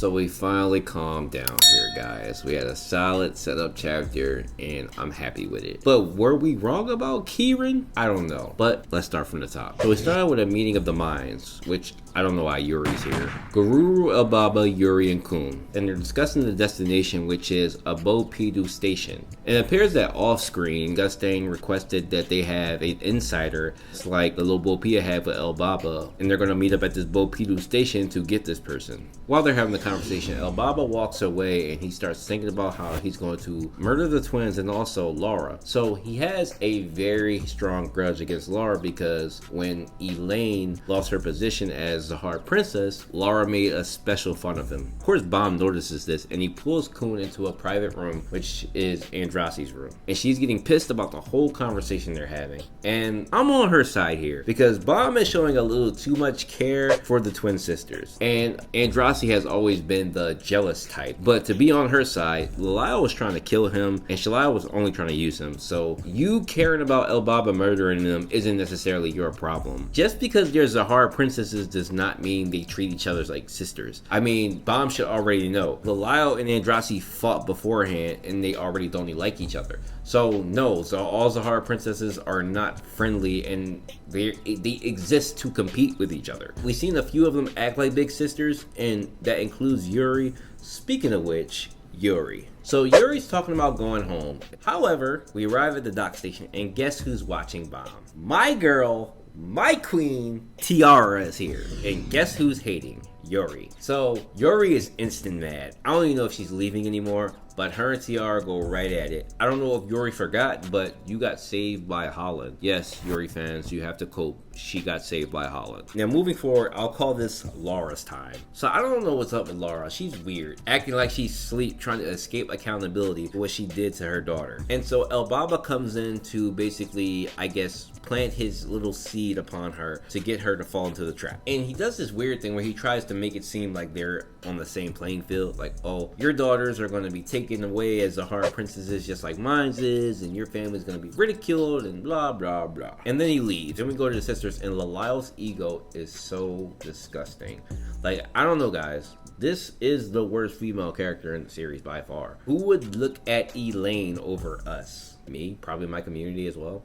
So we finally calmed down here, guys. We had a solid setup chapter, and I'm happy with it. But were we wrong about Kirin? I don't know. But let's start from the top. So we started with a meeting of the minds, which I don't know why Yuri's here. Guru, Elbaba, Yuri, and Kun. And they're discussing the destination, which is Abopidu Station. And it appears that off-screen, Gustang requested that they have an insider, it's like the Lobopia had with Elbaba, and they're going to meet up at this Bopidu Station to get this person. While they're having the conversation, Elbaba walks away and he starts thinking about how he's going to murder the twins and also Laura. So he has a very strong grudge against Laura because when Elaine lost her position as the Heart Princess, Laura made a special fun of him. Of course, Baum notices this and he pulls Kun into a private room, which is Andrasi's room. And she's getting pissed about the whole conversation they're having. And I'm on her side here because Baum is showing a little too much care for the twin sisters. And Andrasi has always been the jealous type. But to be on her side, Lyle was trying to kill him and Shalai was only trying to use him. So you caring about Elbaba murdering them isn't necessarily your problem. Just because there's Zahara princesses does not mean they treat each other like sisters. I mean, Baum should already know. Lyle and Andrasi fought beforehand and they already don't like each other. So no, so all Zahara princesses are not friendly and they exist to compete with each other. We've seen a few of them act like big sisters, and that includes Yuri. Speaking of which, Yuri. So Yuri's talking about going home. However, we arrive at the dock station and guess who's watching Baum? My girl, my queen, Tiara is here. And guess who's hating? Yuri. So Yuri is instant mad. I don't even know if she's leaving anymore, but her and Tiara go right at it. I don't know if Yuri forgot, but you got saved by Holland. Yes, Yuri fans, you have to cope. She got saved by Holland. Now moving forward, I'll call this Laura's time. So I don't know what's up with Laura. She's weird, acting like she's asleep, trying to escape accountability for what she did to her daughter. And so Elbaba comes in to basically, I guess, plant his little seed upon her to get her to fall into the trap. And he does this weird thing where he tries to make it seem like they're on the same playing field. Like, oh, your daughters are going to be taken away as Zahara princesses just like mine is, and your family's going to be ridiculed and blah, blah, blah. And then he leaves. Then we go to the sisters, and Lalail's ego is so disgusting. Like, I don't know, guys. This is the worst female character in the series by far. Who would look at Elaine over us? Me? Probably my community as well.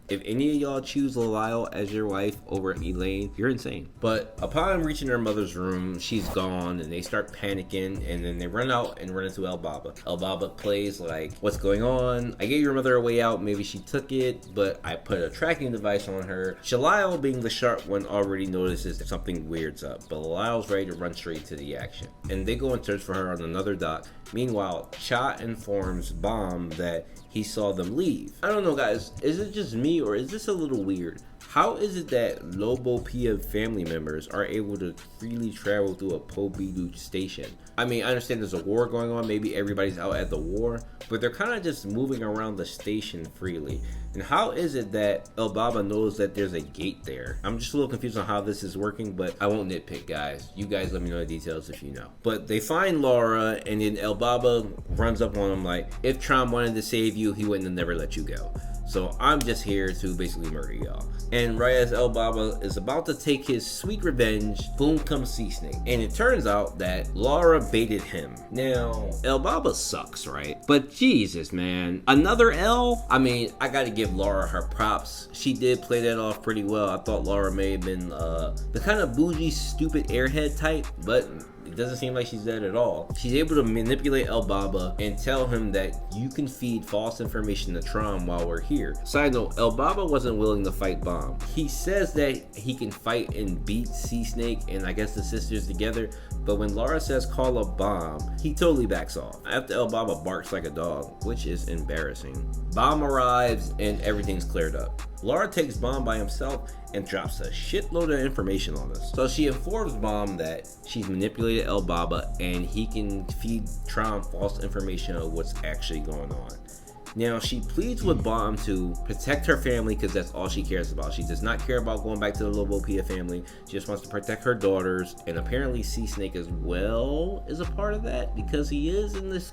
If any of y'all choose Lalail as your wife over Elaine, you're insane. But upon reaching her mother's room, she's gone and they start panicking, and then they run out and run into Elbaba. Elbaba plays like, what's going on? I gave your mother a way out, maybe she took it, but I put a tracking device on her. Shalai, being the sharp one, already notices that something weird's up, but Lalail's ready to run straight to the action. And they go and search for her on another dock. Meanwhile, Cha informs Baum that he saw them leave. I don't know, guys, is it just me or is this a little weird? How is it that Lobopia family members are able to freely travel through a Bopidu station? I mean, I understand there's a war going on, maybe everybody's out at the war, but they're kind of just moving around the station freely. And how is it that Elbaba knows that there's a gate there? I'm just a little confused on how this is working, but I won't nitpick, guys. You guys let me know the details if you know. But they find Laura, and then Elbaba runs up on him like, if Tron wanted to save you, he wouldn't have never let you go. So I'm just here to basically murder y'all. And right as Elbaba is about to take his sweet revenge, boom comes Sea Snake. And it turns out that Laura baited him. Now, Elbaba sucks, right? But Jesus, man. Another L? I mean, I gotta give Laura her props. She did play that off pretty well. I thought Laura may have been the kind of bougie, stupid airhead type, but it doesn't seem like she's that at all. She's able to manipulate Elbaba and tell him that you can feed false information to Tron while we're here. Side note, Elbaba wasn't willing to fight Baum. He says that he can fight and beat Sea Snake and I guess the sisters together, but when Laura says call up Baum, he totally backs off. After Elbaba barks like a dog, which is embarrassing. Baum arrives and everything's cleared up. Laura takes Baum by himself and drops a shitload of information on us. So she informs Baum that she's manipulated Elbaba and he can feed Tron false information of what's actually going on. Now, she pleads with Baum to protect her family because that's all she cares about. She does not care about going back to the Lobopia family. She just wants to protect her daughters. And apparently Sea Snake as well is a part of that because he is in this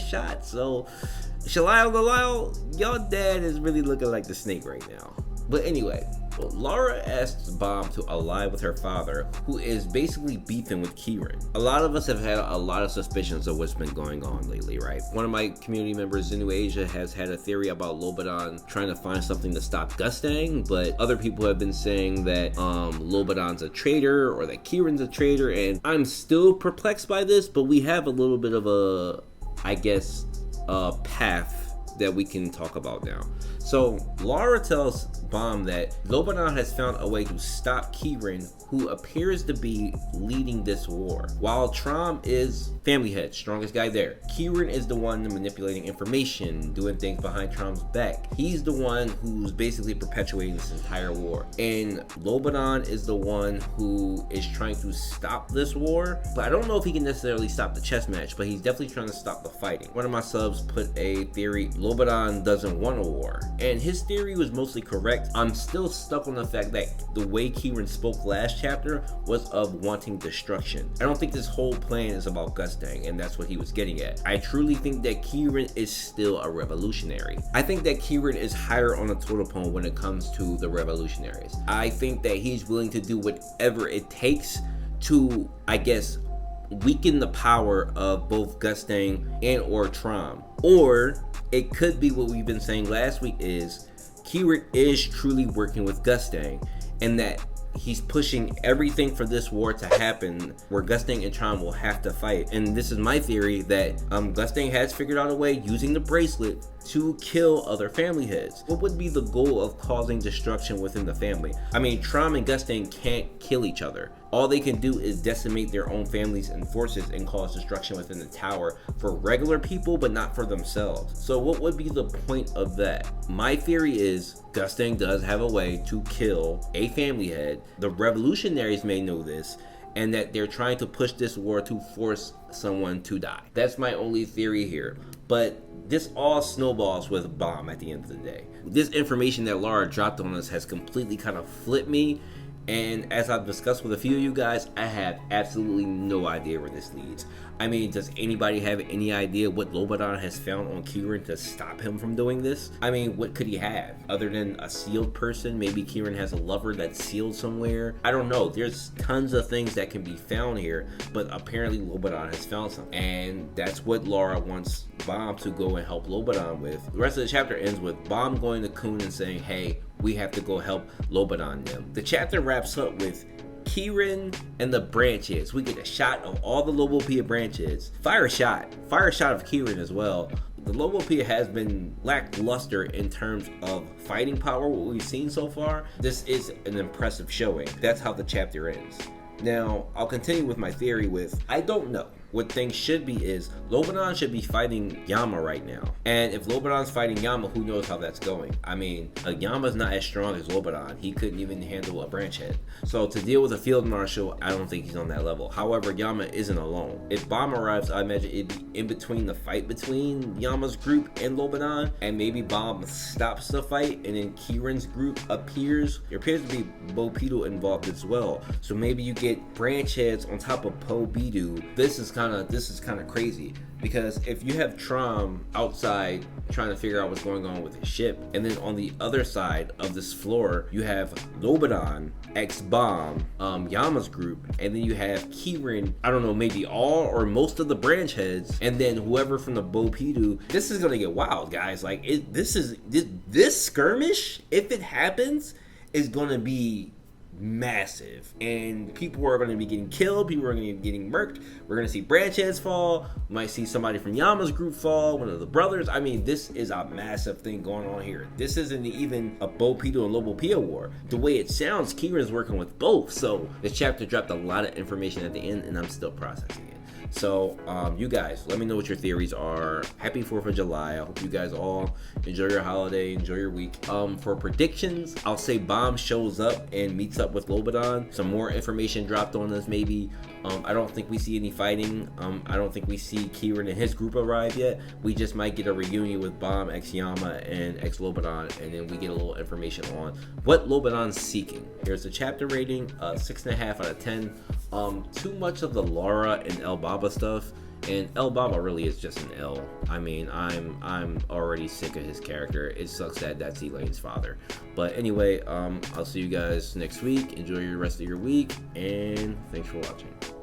shot. So Shalai, y'all dad is really looking like the snake right now. But anyway, Laura asks Bomb to ally with her father, who is basically beefing with Kirin. A lot of us have had a lot of suspicions of what's been going on lately, right? One of my community members, Zenu Asia, has had a theory about Lobadon trying to find something to stop Gustang, but other people have been saying that Lobadon's a traitor or that Kirin's a traitor, and I'm still perplexed by this, but we have a little bit of a, I guess, a path that we can talk about now. So Laura tells Bomb that Lobadon has found a way to stop Kirin, who appears to be leading this war. While Trom is family head, strongest guy there, Kirin is the one manipulating information, doing things behind Trom's back. He's the one who's basically perpetuating this entire war. And Lobadon is the one who is trying to stop this war, but I don't know if he can necessarily stop the chess match, but he's definitely trying to stop the fighting. One of my subs put a theory, Lobadon doesn't want a war. And his theory was mostly correct. I'm still stuck on the fact that the way Kirin spoke last chapter was of wanting destruction. I don't think this whole plan is about Gustang, and that's what he was getting at. I truly think that Kirin is still a revolutionary. I think that Kirin is higher on the totem pole when it comes to the revolutionaries. I think that he's willing to do whatever it takes to, I guess, weaken the power of both Gustang and or Trom. Or it could be what we've been saying last week is Kirin is truly working with Gustang, and that he's pushing everything for this war to happen where Gustang and Trom will have to fight. And this is my theory that Gustang has figured out a way using the bracelet to kill other family heads. What would be the goal of causing destruction within the family? I mean, Trom and Gustang can't kill each other. All they can do is decimate their own families and forces and cause destruction within the tower for regular people, but not for themselves. So what would be the point of that? My theory is Gustang does have a way to kill a family head. The revolutionaries may know this, and that they're trying to push this war to force someone to die. That's my only theory here. But this all snowballs with Bomb at the end of the day. This information that Laura dropped on us has completely kind of flipped me. And as I've discussed with a few of you guys, I have absolutely no idea where this leads. I mean, does anybody have any idea what Lobadon has found on Kirin to stop him from doing this? I mean, what could he have? Other than a sealed person? Maybe Kirin has a lover that's sealed somewhere? I don't know. There's tons of things that can be found here, but apparently Lobadon has found something. And that's what Laura wants Bomb to go and help Lobadon with. The rest of the chapter ends with Bomb going to Kun and saying, hey, we have to go help Lobadon them. The chapter wraps up with Kirin and the branches. We get a shot of all the Lobopia branches. Fire shot of Kirin as well. The Lobopia has been lackluster in terms of fighting power, what we've seen so far. This is an impressive showing. That's how the chapter ends. Now, I'll continue with my theory with, I don't know. What things should be is, Lobadon should be fighting Yama right now. And if Lobadon's fighting Yama, who knows how that's going? I mean, Yama's not as strong as Lobadon. He couldn't even handle a branch head. So to deal with a field marshal, I don't think he's on that level. However, Yama isn't alone. If Bomb arrives, I imagine it'd be in between the fight between Yama's group and Lobadon, and maybe Bomb stops the fight, and then Kirin's group appears. There appears to be Bopido involved as well. So maybe you get branch heads on top of Pobidu. This is kind of crazy, because if you have Trom outside trying to figure out what's going on with his ship, and then on the other side of this floor you have Lobadon, X-Bomb, Yama's group, and then you have Kirin, I don't know, maybe all or most of the branch heads, and then whoever from the Bopidu. This is gonna get wild, guys. Like, this skirmish, if it happens, is gonna be massive, and people are going to be getting killed, people are going to be getting murked. We're going to see branch heads fall, we might see somebody from Yama's group fall, one of the brothers. I mean, this is a massive thing going on here. This isn't even a Bopido and Lobopia war. The way it sounds, Kirin's working with both. So this chapter dropped a lot of information at the end, and I'm still processing it. So you guys, let me know what your theories are. Happy 4th of July. I hope you guys all enjoy your holiday, enjoy your week. For predictions, I'll say Bomb shows up and meets up with Lobadon. Some more information dropped on us maybe. I don't think we see any fighting. I don't think we see Kirin and his group arrive yet. We just might get a reunion with Bomb, X-Yama, and X-Lobadon, and then we get a little information on what Lobadon's seeking. Here's the chapter rating, 6.5 out of 10. Too much of the Laura and Elbaba stuff And Elbaba really is just an L. I mean, I'm already sick of his character. It sucks that that's Elaine's father. But anyway, I'll see you guys next week. Enjoy your rest of your week, and thanks for watching.